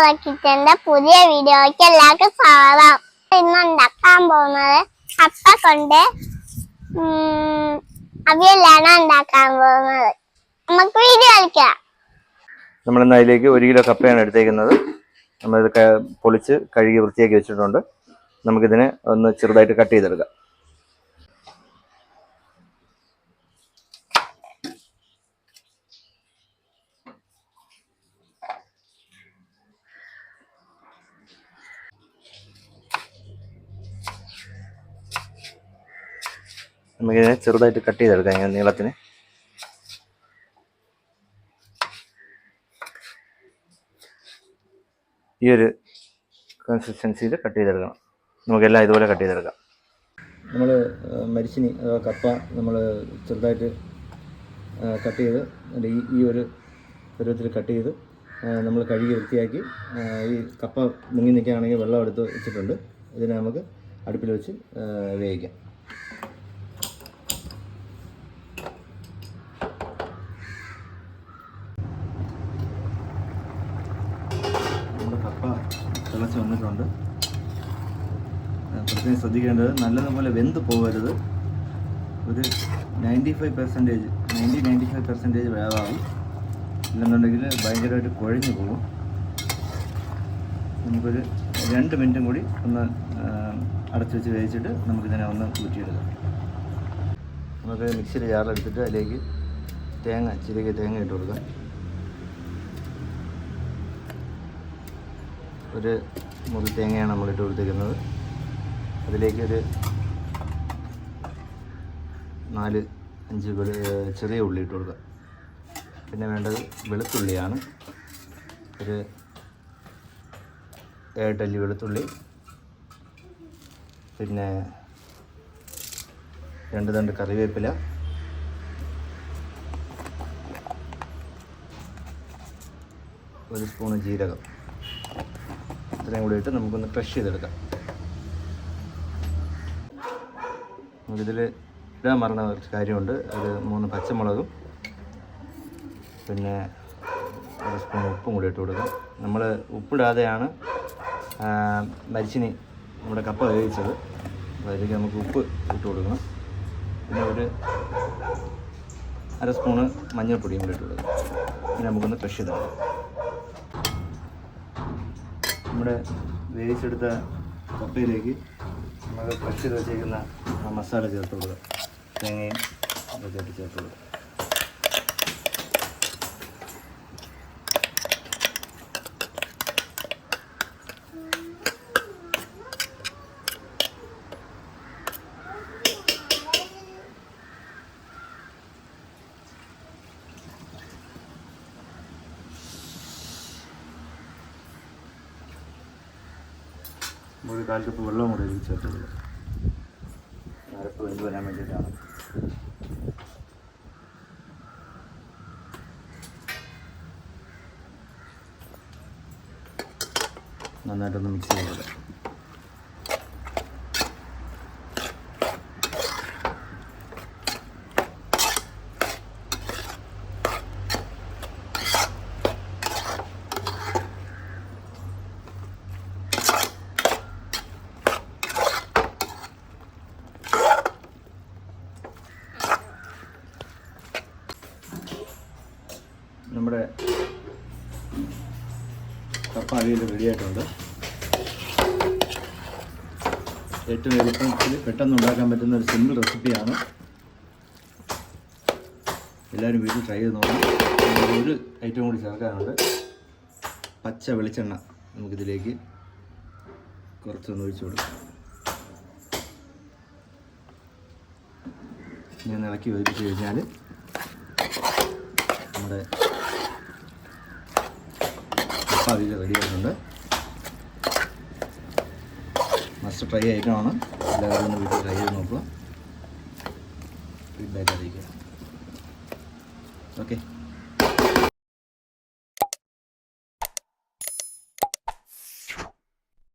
കിച്ചന്റെ പുതിയ വീഡിയോയ്ക്ക് എല്ലാവർക്കും സ്വാഗതം. ഇന്ന് ഉണ്ടാക്കാൻ പോകുന്നത് കപ്പ കൊണ്ട് അവിയലാണ് ഉണ്ടാക്കാൻ പോകുന്നത്. നമുക്ക് വീഡിയോ കളിക്കാം. നമ്മളിന്ന് അതിലേക്ക് 1 കിലോ കപ്പയാണ് എടുത്തേക്കുന്നത്. നമ്മളിത് പൊളിച്ച് കഴുകി വൃത്തിയാക്കി വെച്ചിട്ടുണ്ട്. നമുക്കിതിനെ ഒന്ന് ചെറുതായിട്ട് കട്ട് ചെയ്തെടുക്കാം. നമുക്കിതിനെ ചെറുതായിട്ട് കട്ട് ചെയ്തെടുക്കാം. ഇങ്ങനെ നീളത്തിന് ഈ ഒരു കൺസിസ്റ്റൻസിയിൽ കട്ട് ചെയ്തെടുക്കണം. നമുക്കെല്ലാം ഇതുപോലെ കട്ട് ചെയ്തെടുക്കാം. നമ്മൾ മരിച്ചിനി അഥവാ കപ്പ നമ്മൾ ചെറുതായിട്ട് കട്ട് ചെയ്ത് ഈ ഒരു പരുവത്തിൽ കട്ട് ചെയ്ത് നമ്മൾ കഴുകി വൃത്തിയാക്കി ഈ കപ്പ മുങ്ങി നിൽക്കുകയാണെങ്കിൽ വെള്ളം എടുത്ത് വെച്ചിട്ടുണ്ട്. ഇതിനെ നമുക്ക് അടുപ്പിൽ വെച്ച് വേവിക്കാം. നമ്മുടെ കപ്പ തിളച്ച് വന്നിട്ടുണ്ട്. പ്രത്യേകം ശ്രദ്ധിക്കേണ്ടത് നല്ലതുപോലെ വെന്ത് പോകരുത്. ഒരു 95% വേവാകും. ഇല്ലെന്നുണ്ടെങ്കിൽ ഭയങ്കരമായിട്ട് കുഴഞ്ഞു പോകും. നമുക്കൊരു 2 മിനിറ്റും കൂടി ഒന്ന് അടച്ചു വെച്ച് വേവിച്ചിട്ട് നമുക്കിതിനെ ഒന്ന് ഊറ്റിയെടുക്കാം. നമുക്ക് മിക്സിയുടെ ജാറിലെടുത്തിട്ട് അതിലേക്ക് ചിരകിയ തേങ്ങ ഇട്ട് കൊടുക്കാം. ഒരു മുറി തേങ്ങയാണ് നമ്മളിട്ട് കൊടുത്തിരിക്കുന്നത്. അതിലേക്ക് ഒരു 4-5 ചെറിയ ഉള്ളി ഇട്ട് കൊടുക്കുക. പിന്നെ വേണ്ടത് വെളുത്തുള്ളിയാണ്. ഒരു 7 അല്ലി വെളുത്തുള്ളി, പിന്നെ 2 തണ്ട് കറിവേപ്പില, ഒരു സ്പൂണ് ജീരകം, ഇത്രയും കൂടി ഇട്ട് നമുക്കൊന്ന് ക്രഷ് ചെയ്തെടുക്കാം. നമുക്കിതിൽ ഇടാൻ മറന്ന കുറച്ച് കാര്യമുണ്ട്. അത് 3 പച്ചമുളകും പിന്നെ 1 സ്പൂൺ ഉപ്പും കൂടി ഇട്ട് കൊടുക്കാം. നമ്മൾ ഉപ്പിടാതെയാണ് മരിച്ചിനി നമ്മുടെ കപ്പ വേവിച്ചത്. അപ്പോൾ അതിലേക്ക് നമുക്ക് ഉപ്പ് ഇട്ട് കൊടുക്കണം. പിന്നെ ഒരു 1/2 സ്പൂണ് മഞ്ഞൾപ്പൊടിയും കൂടി ഇട്ട് കൊടുക്കാം. പിന്നെ നമുക്കൊന്ന് ക്രഷ് ചെയ്തെടുക്കാം. നമ്മുടെ വേവിച്ചെടുത്ത കപ്പയിലേക്ക് നമ്മൾ ക്രഷ് ചെയ്ത് വെച്ചേക്കുന്ന മസാല ചേർത്ത് കൊടുക്കുക. തേങ്ങയും അതൊക്കെ ചേർത്ത് കൊടുക്കുക. ഒരു 1/4 കപ്പ് വെള്ളം കൂടെ ചേർത്ത് കൊടുക്കുക. അരപ്പ് വെന്ത് വരാൻ വേണ്ടിയിട്ടാണ്. നന്നായിട്ടൊന്ന് മിക്സ് ചെയ്ത് നമ്മുടെ കപ്പ അവിയൽ റെഡിയായിട്ടുണ്ട്. ഏറ്റവും എളുപ്പത്തിൽ പെട്ടെന്ന് ഉണ്ടാക്കാൻ പറ്റുന്ന ഒരു സിമ്പിൾ റെസിപ്പിയാണ്. എല്ലാവരും വീട്ടിൽ ട്രൈ ചെയ്ത് നോക്കണം. ഒരു ഐറ്റം കൂടി ചേർക്കാനുണ്ട്. പച്ച വെളിച്ചെണ്ണ നമുക്കിതിലേക്ക് കുറച്ചൊന്ന് ഒഴിച്ചു കൊടുക്കാം. ഇങ്ങനെ ഇളക്കി വേവിച്ച് കഴിഞ്ഞാൽ നമ്മുടെ അവിയൽ റെഡി ആയിട്ടുണ്ട്. മസ്റ്റ് ട്രൈ ഐറ്റമാണ്. എല്ലാവരും ഒന്ന് വീട്ടിൽ ട്രൈ ചെയ്ത് നോക്കുക. ഫീഡ്ബാക്ക് അറിയിക്കുക. ഓക്കെ.